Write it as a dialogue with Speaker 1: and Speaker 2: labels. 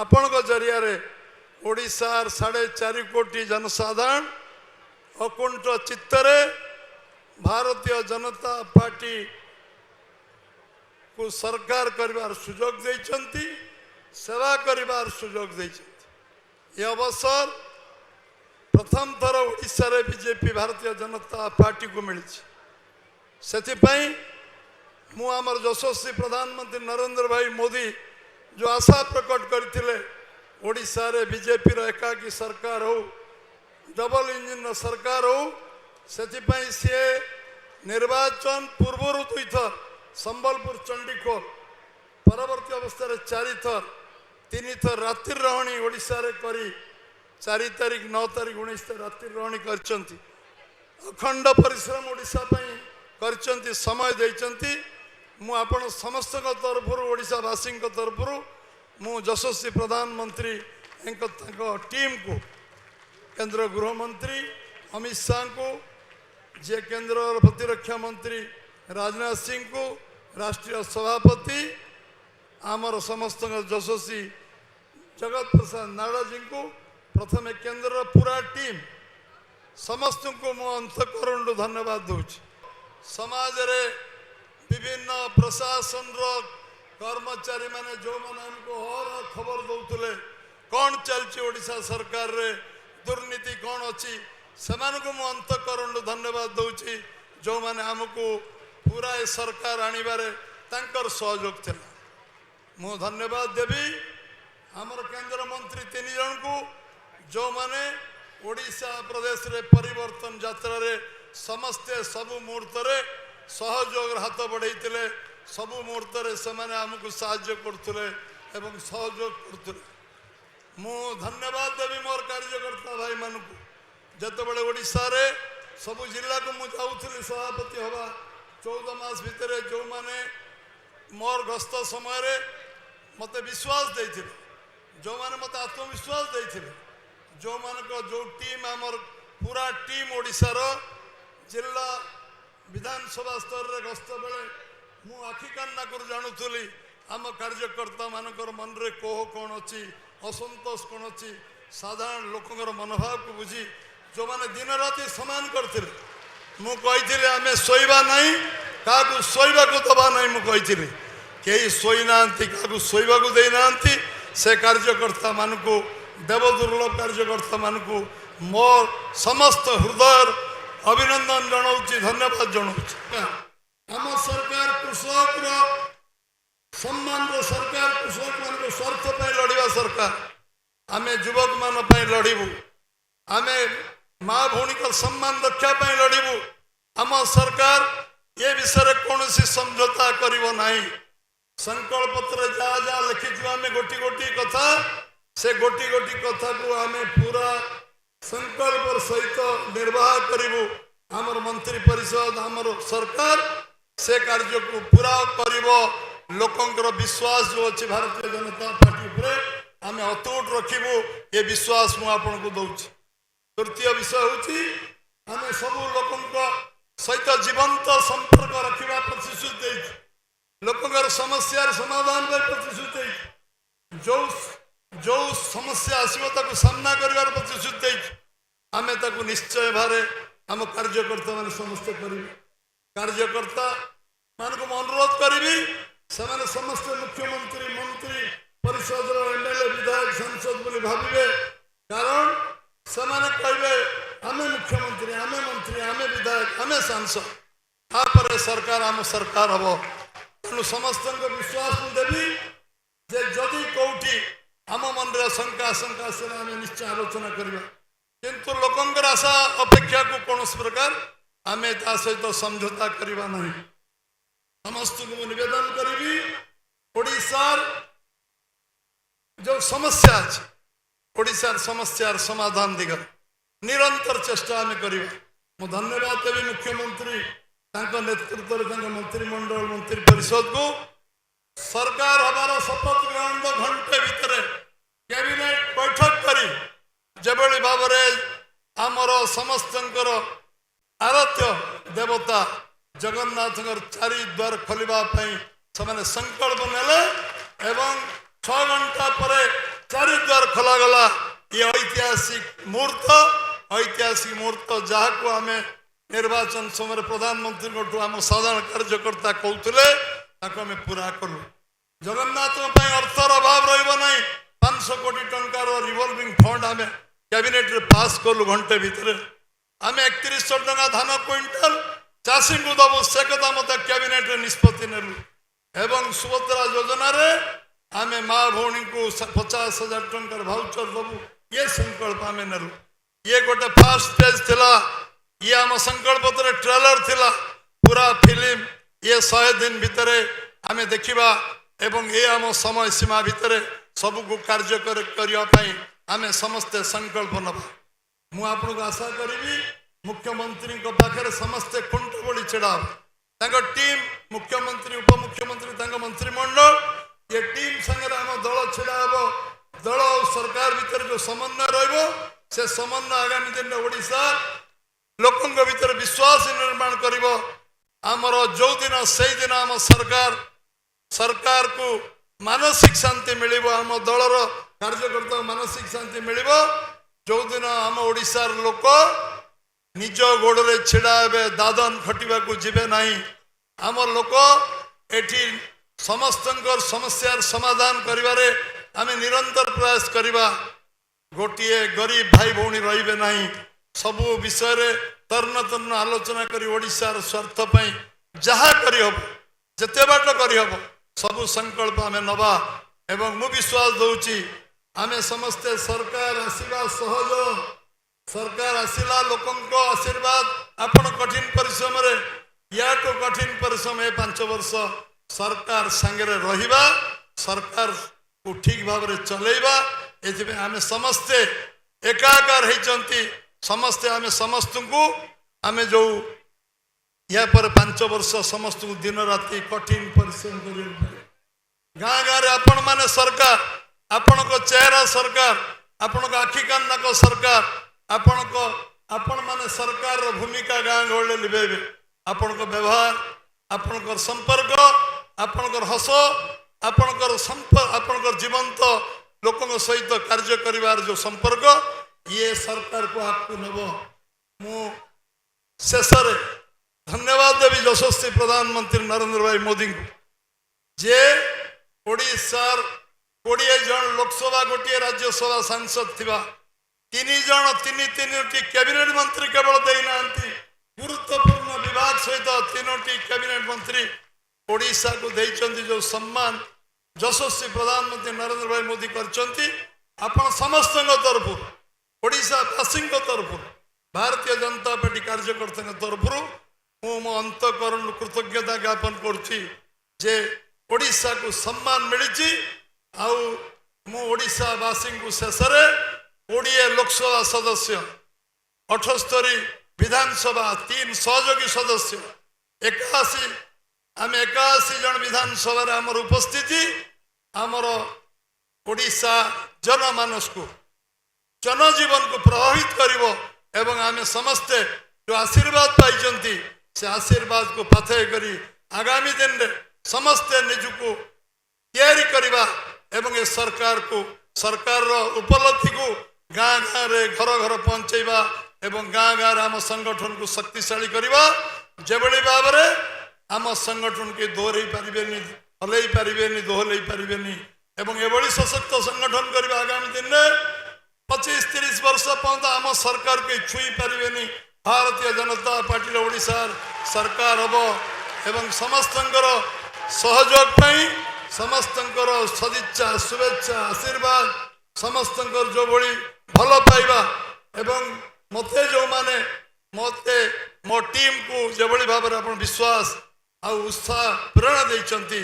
Speaker 1: आपण जरिया ओडिशार 4.5 कोटी जनसाधारण अकुंठ चित्तरे भारतीय जनता पार्टी को सरकार करिवार सुजोग देइछंती, सेवा करिवार सुजोग देइछंती। ये अवसर प्रथम थर ओडिशा रे बीजेपी भारतीय जनता पार्टी को मिली। सेथिपाई मु आमर यशस्वी प्रधानमंत्री नरेंद्र भाई मोदी जो आशा प्रकट करथिले ओडिशा रे बीजेपी रो एकाकी सरकार हो, डबल इंजिन सरकार हो, सेथिपाई से निर्वाचन पूर्वर दुई थर संबलपुर चंडीखोल परवर्ती अवस्था 4 थर 3 थर रात्रि रही ओडिशा रे करी 4 तारीख 9 तारीख 19 तारीख रात्रि रही करचंती। अखंड परिश्रम ओडिशा पई करचंती, समय देइचंती। मु आपण समस्त तरफ ओडिशावासी तरफ मु यशस्वी प्रधानमंत्री टीम को, केंद्र गृह मंत्री अमित शाह को, जे केंद्र प्रतिरक्षा मंत्री राजनाथ सिंह को, राष्ट्रीय सभापति आमर समस्त यशस्वी जगत प्रसाद नाडा जी को, प्रथम केंद्र पूरा टीम समस्त को मु अंतकरण धन्यवाद दूची। समाज रे विभिन्न प्रशासन कर्मचारी माने जो माने हमको और खबर दौले कौन चलती ओडिशा सरकार रे दुर्नीति कौन अच्छी से मु अंतकरण धन्यवाद दूची। जो माने हमको पूरा ए सरकार आनिबारे तांकर सहयोग थिला, मु धन्यवाद देवी। हमर केंद्र मंत्री 3 जन को जो माने ओडिशा प्रदेश रे परिवर्तन यात्रा रे समस्ते सबु मुहूर्त रे सहयोग हाथ बढ़ाई, सबु मुहूर्त रे समाने हमको साहाय्य करथुले एवं सहयोग करथुले। मु धन्यवाद देवी मोर कार्यकर्ता भाई मान को। जते बड़े ओडिशा रे सबु जिला को मु जाउथली सभापति हवा 14 मास भितरे जो माने मोर गस्त समय रे मते विश्वास देथिले, जो माने मते आत्मविश्वास देथिले, जो मान को जो टीम हमर पूरा टीम ओडिशा रो जिला विधानसभा स्तर रे गस्त बेले मु आखि कान्ना कर जानुथुली आम कार्यकर्ता मानकर मन रे कोह कौन अच्छी, असंतोष कौन अच्छी, साधारण लोकंर मनोभाव को बुझी जो माने दिन राति समान करथिले। मु कहिथिले आमे सोइबा नहीं, काकू सोइबा को दबा नहीं, मु कहिथिले केही सोई नांती, काकू सोइबा को देई नांती। से कार्यकर्ता मान को देव दुर्लभ कार्यकर्ता मान को मोर समस्त हृदय अभिनंदन जनाऊँगी, धन्यवाद जनाऊँगी। आम सरकार कृषक सम्मान सरकार, कृषक मान स्वार्थ पर लड़िया सरकार। आमे युवक मान लड़बू, आमे माँ भौणी का सम्मान रक्षा पाई लड़बू। आम सरकार ये विषय कौन समझौता करिवो नहीं। संकल्प पत्र जहाँ जहाँ लिखी आम गोटी गोटी कथा, से गोटी गोटी कथा को आम पूरा संकल्प सहित निर्वाह करिवु। आमर मंत्री परिषद आमर सरकार से कार्य को पूरा करिवो। लोकंकर विश्वास जो अच्छी भारतीय जनता पार्टी पर आम अतुट रखिबू, ये विश्वास मु आपन को दउछि। तृतीय विषय होछि आम सब लोकंक सहित जीवंत संपर्क रखिबा प्रतिश्रुति दैछि, लोकंकर समस्या समाधान पर प्रतिश्रुति दैछि, जो समस्या आसीबो ताको सामना करिवार प्रतिश्रुति दैछि। आमे ताको निश्चय भारे आम कार्यकर्ता मान समस्त करिबे। कार्यकर्ता मान को अनुरोध करिबी से समस्त मुख्यमंत्री मंत्री परिषद एमएलए विधायक सांसद बोली भाविबे, कारण से कहे आमे मुख्यमंत्री, आमे मंत्री, आमे विधायक, आमे सांसद, तापर सरकार आम सरकार हम। तेणु समस्त विश्वास देवी जे जदि कौटी आम मन रे शंका आशंका से आम निश्चय आलोचना करवा, किंतु लोकंकर आशा अपेक्षा को कौन प्रकार आम ता सहित समझौता करवा नहीं। समस्त को निवेदन करी ओडिशार जो समस्या अच्छी, ओडिशार समस्यार समाधान दिगरे निरंतर चेष्टा आम करवा। मु धन्यवाद देवी मुख्यमंत्री नेतृत्व मंत्रिमंडल मंत्री परिषद को। सरकार हमार शपथ ग्रहण घंटे भितर कैबिनेट बैठक करी जेभली भाव आमर समस्त आराध्य देवता जगन्नाथ 4 द्वार खोलिबा पई संकल्प नेले एवं 6 घंटा पर ଖୋଲାଗଲା ये ऐतिहासिक मुहूर्त जहाँ को आम निर्वाचन समय प्रधानमंत्री आम साधारण कार्यकर्ता कहते आम पूरा कलु जगन्नाथ अर्थर अभाव रहा 500 कोटी टंकार रिवॉल्विंग फंड आम कैबिनेट रे पास कलु घंटे भितर आम 3100 टका धान क्विंटाल चाषी को दबु से कथा मत कैबिनेट रे निष्पत्ति नेलु एवं सुभद्रा योजना रे आम माँ भौणी को 50,000 टंकार भाउचर दबु ये संकल्प आम नेलु ये गोटे फास्ट पेज थिला ये आम संकल्प ट्रेलर थिला पूरा फिल्म ये 100 दिन भितर आम देखा एवं ये आम समय सीमा भितर सबको कार्य करने आम समस्ते संकल्प नवा मु आपको आशा करी मुख्यमंत्री पाखे समस्ते खुंट बड़ी छिड़ा टीम मुख्यमंत्री उपमुख्यमंत्री मंत्रिमंडल ये टीम संगे आम दल छिड़ा हम दल और सरकार भितर जो समन्वय से समन्वय आगामी दिन में ओडिशा लोकों भीतर विश्वास निर्माण करिवो आमर जो दिन से दिन आम सरकार को मानसिक शांति मिलिबो आम दलर कार्यकर्ता मानसिक शांति मिलिबो जो दिन आम ओडिशार लोक निज गोड़े छिड़ा हे दादन खटिबा को जिबे नहीं आम लोक एठी समस्त समस्यार समाधान करिबारे आमे निरंतर प्रयास करिबा गोटे गरीब भाई भौणी रहिबे नहीं सबु विषय रे तर्ण आलोचना करी ओडिशार स्वार्थ पई जहाँ करी हबो जते बाट करी हबो सबु संकल्प आमे नवा एवं मु विश्वास दउची आमे समस्ते सरकार आसीबा सहज सरकार आसिला लोकंको आशीर्वाद आपण कठिन परिश्रम रे या तो कठिन परिश्रम 5 वर्ष सरकार संगे रहिबा सरकार को ठीक भाव में चलेबा एथिबे आमे समस्ते एकाकार होइचंती समस्ते आमे समस्त को आमे जो या पर 5 वर्ष समस्त को दिन राति कठिन परिश्रम करि गाँ गाँव आपण माने सरकार आपण को चेहरा सरकार आपण को आखि कान नाक सरकार आपण माने सरकार रो भूमिका गाँ गहले लिबेबे आपण को व्यवहार आपण को संपर्क आपण को हस आपण को जीवंत लोकों सहित कार्य करिवार जो संपर्क ये सरकार को आपको नब मु शेष धन्यवाद देवी यशस्वी प्रधानमंत्री नरेंद्र भाई मोदी को जे ओडिशार 20 जन लोकसभा गोटे राज्यसभा सांसद थिबा 3 जन 3 कैबिनेट मंत्री केवल देना गुरुत्वपूर्ण विभाग सहित 3 कैबिनेट मंत्री ओडिशा को देइचंती जो सम्मान यशस्वी प्रधानमंत्री नरेंद्र भाई मोदी करचंती आपण समस्त तरफ ओडिशावासी तरफ भारतीय जनता पार्टी कार्यकर्ता तरफ मो अंतकरण कृतज्ञता ज्ञापन करुच्ची जे ओडिशा को सम्मान मिली ओडिशावासी को शेष 20 लोकसभा सदस्य 78 विधानसभा 3 सहयोगी सदस्य 81 आम 81 जन विधानसभा आमर उपस्थिति आमर ओडिशा जनमानस को जनजीवन को प्रभावित करिवो एवं आम समस्ते जो आशीर्वाद पाई से आशीर्वाद को पाथेय करी आगामी दिन में समस्ते निजको तैयारी करिबा एवं ये सरकार उपलब्धि को गाँ गाँव रे घर घर पहुँचेबा एवं गाँ गाँव आम संगठन को शक्तिशाली करिबा जेबली भाव में आम संगठन के दोहरई पारे हलई पारे दोहलई पारे एवं एभली सशक्त संगठन करबा आगामी दिन में 25-30 वर्ष पर्यंत आम सरकार के छुई पारे भारतीय जनता पार्टी ओडिशा सरकार हम एवं समस्त सहयोग समस्त सदिच्छा शुभेच्छा आशीर्वाद समस्त जो भली भल पाइबा एवं मते जो माने मते मो टीम को जो भाव में विश्वास आ उत्साह प्रेरणा देइचंती।